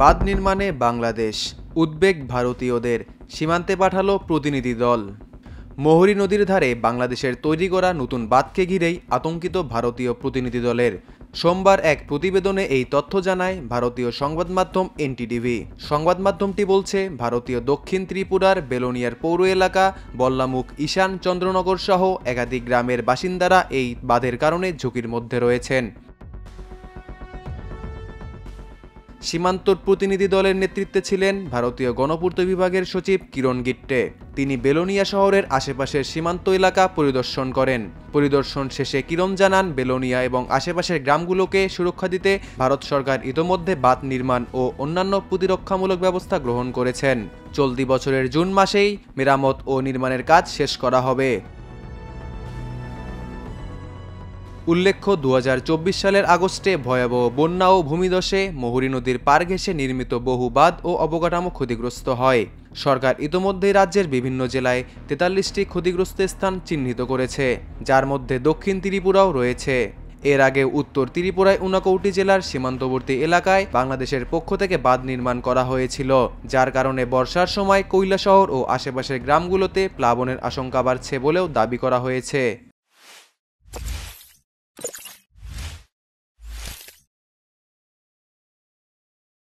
বাঁধ নির্মাণে বাংলাদেশ, উদ্বেগ ভারতীয়দের, সীমান্তে পাঠালো প্রতিনিধি দল। মহুরী নদীর ধারে বাংলাদেশের তৈরি করা নতুন বাঁধকে ঘিরেই আতঙ্কিত ভারতীয় প্রতিনিধি দলের। সোমবার এক প্রতিবেদনে এই তথ্য জানায় ভারতীয় সংবাদ মাধ্যম এনটিটিভি। সংবাদ মাধ্যমটি বলছে, ভারতীয় দক্ষিণ ত্রিপুরার বেলোনিয়ার পৌর এলাকা বল্লামুখ, ঈশান চন্দ্রনগর সহ একাধিক গ্রামের বাসিন্দারা এই বাঁধের কারণে ঝুঁকির মধ্যে রয়েছেন। সীমান্তর প্রতিনিধি দলের নেতৃত্বে ছিলেন ভারতীয় গণপূর্ত বিভাগের সচিব কিরণ গিট্টে। তিনি বেলোনিয়া শহরের আশেপাশের সীমান্ত এলাকা পরিদর্শন করেন। পরিদর্শন শেষে কিরণ জানান, বেলোনিয়া এবং আশেপাশের গ্রামগুলোকে সুরক্ষা দিতে ভারত সরকার ইতোমধ্যে বাঁধ নির্মাণ ও অন্যান্য প্রতিরক্ষামূলক ব্যবস্থা গ্রহণ করেছেন। চলতি বছরের জুন মাসেই মেরামত ও নির্মাণের কাজ শেষ করা হবে। উল্লেখ্য, ২০২৪ সালের আগস্টে ভয়াবহ বন্যা ও ভূমিধসে মহুরী নদীর পাড় ঘেঁষে নির্মিত বহু বাঁধ ও অবকাঠামো ক্ষতিগ্রস্ত হয়। সরকার ইতোমধ্যেই রাজ্যের বিভিন্ন জেলায় ৪৩টি ক্ষতিগ্রস্ত স্থান চিহ্নিত করেছে, যার মধ্যে দক্ষিণ ত্রিপুরাও রয়েছে। এর আগে উত্তর ত্রিপুরায় ঊনকোটি জেলার সীমান্তবর্তী এলাকায় বাংলাদেশের পক্ষ থেকে বাঁধ নির্মাণ করা হয়েছিল, যার কারণে বর্ষার সময় কৈলাসহর ও আশেপাশের গ্রামগুলোতে প্লাবনের আশঙ্কা বাড়ছে বলেও দাবি করা হয়েছে।